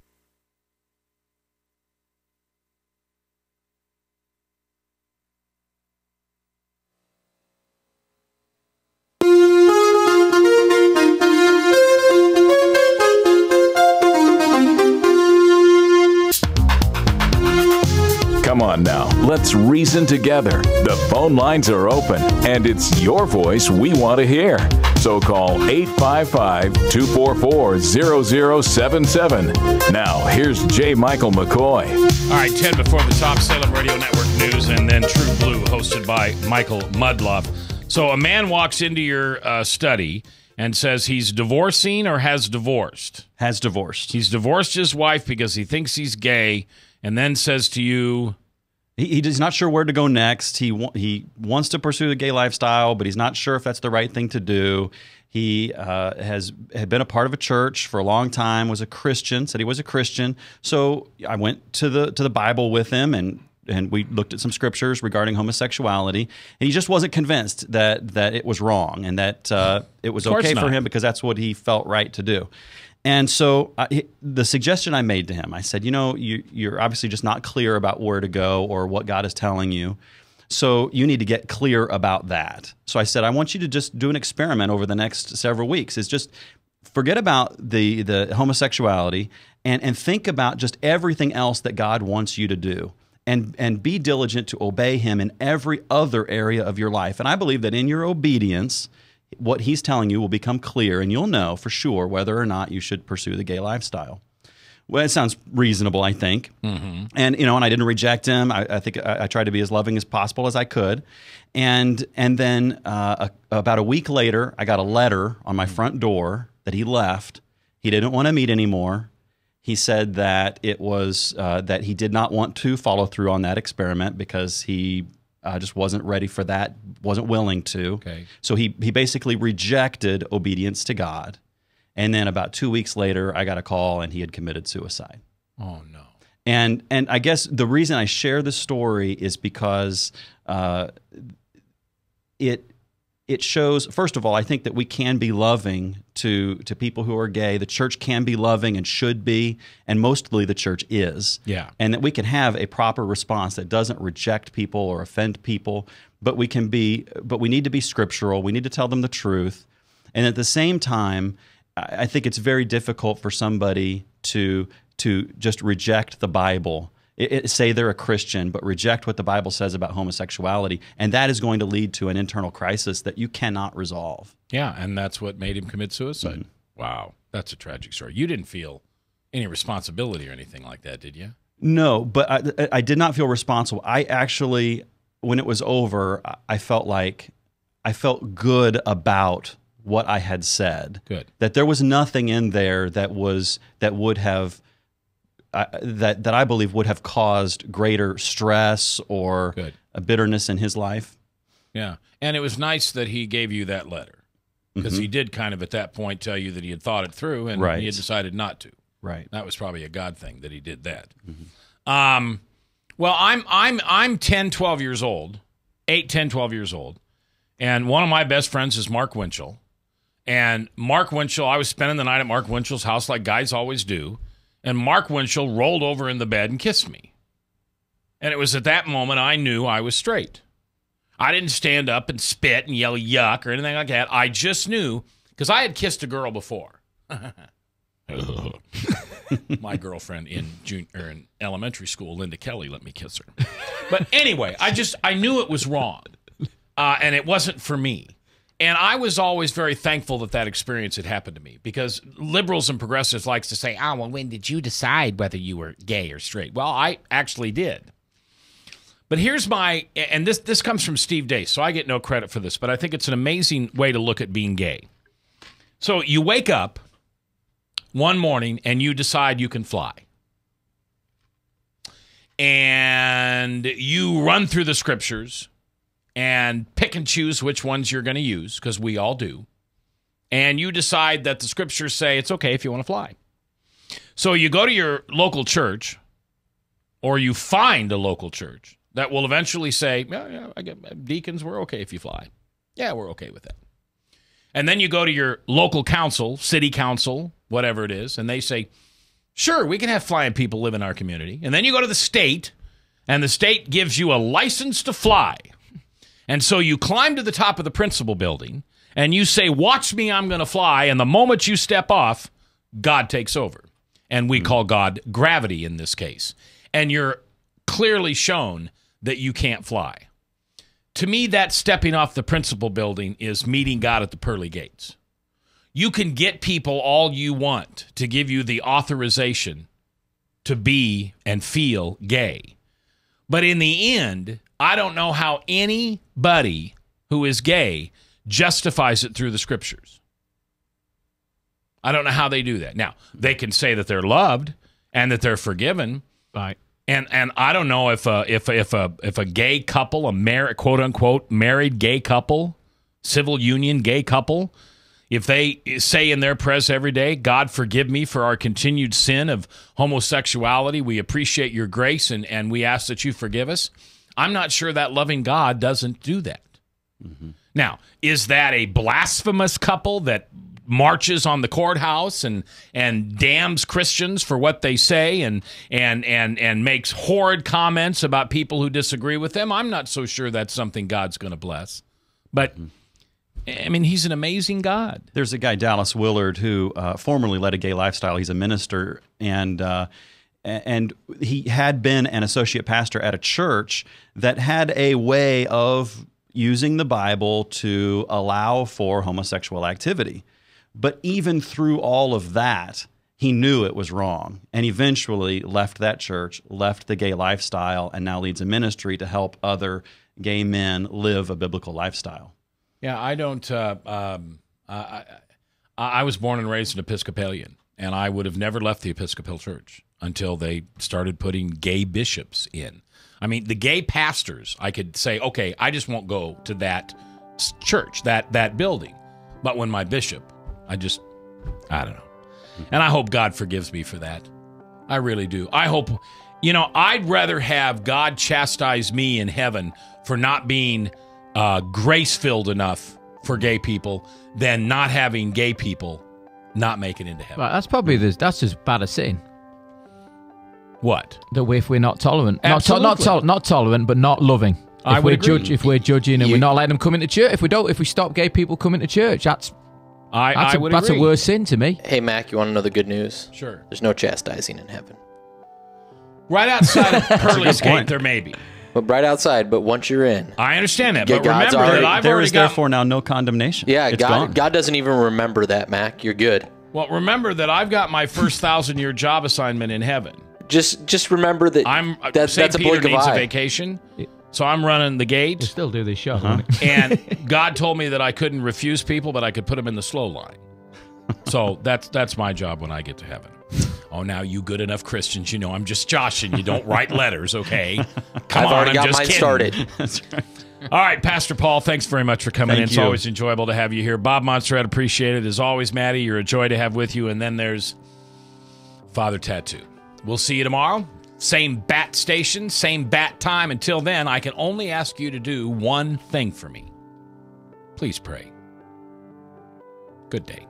Come on now, let's reason together. The phone lines are open, and it's your voice we want to hear. So call 855-244-0077. Now, here's J. Michael McCoy. All right, 10 before the top Salem Radio Network news, and then True Blue, hosted by Michael Mudloff. So a man walks into your study and says he's divorcing or has divorced. Has divorced. He's divorced his wife because he thinks he's gay, and then says to you... He's not sure where to go next. He wants to pursue the gay lifestyle, but he's not sure if that's the right thing to do. He had been a part of a church for a long time, was a Christian, said he was a Christian. So I went to the Bible with him, and we looked at some scriptures regarding homosexuality, and he just wasn't convinced that it was wrong and that it was okay for him because that's what he felt right to do. And so the suggestion I made to him, I said, you're obviously just not clear about where to go or what God is telling you. So you need to get clear about that. So I said, I want you to just do an experiment over the next several weeks. Is just forget about the homosexuality and think about just everything else that God wants you to do. And be diligent to obey him in every other area of your life. And I believe that in your obedience, what he's telling you will become clear, and you'll know for sure whether or not you should pursue the gay lifestyle. Well, it sounds reasonable, I think. Mm-hmm. And and I didn't reject him. I think I tried to be as loving as possible as I could. And then about a week later, I got a letter on my front door that he left. He didn't want to meet anymore. He said that it was that he did not want to follow through on that experiment because he just wasn't ready for that, wasn't willing to. Okay. So he basically rejected obedience to God. And then about 2 weeks later, I got a call and he had committed suicide. Oh, no. And I guess the reason I share this story is because it it shows, first of all, I think that we can be loving to people who are gay. The church can be loving and should be, and mostly the church is. Yeah. And that we can have a proper response that doesn't reject people or offend people, but we need to be scriptural. We need to tell them the truth. And at the same time, I think it's very difficult for somebody to just reject the Bible. Say they're a Christian, but reject what the Bible says about homosexuality, and that is going to lead to an internal crisis that you cannot resolve. Yeah, and that's what made him commit suicide. Mm-hmm. Wow, that's a tragic story. You didn't feel any responsibility or anything like that, did you? No, but I did not feel responsible. I actually, when it was over, I felt good about what I had said. Good. That there was nothing in there that would have that I believe would have caused greater stress or a bitterness in his life. Yeah, and it was nice that he gave you that letter, because he did kind of at that point tell you that he had thought it through and he had decided not to. Right. That was probably a God thing that he did that. Well, I'm 10, 12 years old, 8, 10, 12 years old, and one of my best friends is Mark Winchell. And Mark Winchell, I was spending the night at Mark Winchell's house like guys always do. And Mark Winchell rolled over in the bed and kissed me. And it was at that moment I knew I was straight. I didn't stand up and spit and yell yuck or anything like that. I just knew, because I had kissed a girl before. My girlfriend in elementary school, Linda Kelly, let me kiss her. But anyway, I knew it was wrong. And it wasn't for me. And I was always very thankful that experience had happened to me, because liberals and progressives likes to say, well, when did you decide whether you were gay or straight? Well, I actually did. But here's and this comes from Steve Deace, so I get no credit for this, but I think it's an amazing way to look at being gay. So you wake up one morning and you decide you can fly. And you run through the scriptures and pick and choose which ones you're going to use, because we all do. And you decide that the scriptures say it's okay if you want to fly. So you go to your local church, or you find a local church that will eventually say, I get deacons, we're okay if you fly. Yeah, we're okay with that. And then you go to your local council, city council, whatever it is, and they say, sure, we can have flying people live in our community. And then you go to the state, and the state gives you a license to fly. And so you climb to the top of the principal building, and you say, watch me, I'm going to fly. And the moment you step off, God takes over. And we call God gravity in this case. And you're clearly shown that you can't fly. To me, that stepping off the principal building is meeting God at the pearly gates. You can get people all you want to give you the authorization to be and feel gay. But in the end, I don't know how anybody who is gay justifies it through the scriptures. I don't know how they do that. Now, they can say that they're loved and that they're forgiven. Right. And I don't know if a gay couple, a quote unquote married gay couple, civil union gay couple, if they say in their prayers every day, God forgive me for our continued sin of homosexuality. We appreciate your grace and we ask that you forgive us. I'm not sure that loving God doesn't do that. Mm-hmm. Now, is that a blasphemous couple that marches on the courthouse and damns Christians for what they say and makes horrid comments about people who disagree with them? I'm not so sure that's something God's going to bless. But, I mean, he's an amazing God. There's a guy, Dallas Willard, who formerly led a gay lifestyle. He's a minister, and he had been an associate pastor at a church that had a way of using the Bible to allow for homosexual activity. But even through all of that, he knew it was wrong, and eventually left that church, left the gay lifestyle, and now leads a ministry to help other gay men live a biblical lifestyle. Yeah, I don't. I was born and raised an Episcopalian, and I would have never left the Episcopal Church until they started putting gay bishops in. I mean, the gay pastors, I could say, okay, I just won't go to that church, that building. But when my bishop, I don't know. And I hope God forgives me for that. I really do. I hope, I'd rather have God chastise me in heaven for not being grace-filled enough for gay people than not having gay people not make it into heaven. Right, that's as bad as sin. What? That if we're not tolerant, not tolerant, but not loving. If we're judging and we're not letting them come into church, if we stop gay people coming to church, that's a worse sin to me. Hey, Mac, you want to know the good news? Sure. There's no chastising in heaven. Right outside of Pearlie's Gate, there may be. But right outside, but once you're in. I understand that, but remember that I've there already is therefore now no condemnation. Yeah, It's gone. God doesn't even remember that, Mac. You're good. Well, remember that I've got my first 1,000-year job assignment in heaven. Just remember that that's a Peter blink of needs a eye. vacation, so I'm running the gate. We still do this show. And God told me that I couldn't refuse people, but I could put them in the slow line. So that's my job when I get to heaven. Oh, now you good enough Christians, you know I'm just joshing. You don't write letters, okay? Come I've on, already I'm got just mine kidding. started. That's right. All right, Pastor Paul, thanks very much for coming in. Thank It's you. always enjoyable to have you here. Bob Monserrat, appreciate it. As always, Maddie, you're a joy to have with you. And then there's Father Tattoo. We'll see you tomorrow. Same bat station, same bat time. Until then, I can only ask you to do one thing for me. Please pray. Good day.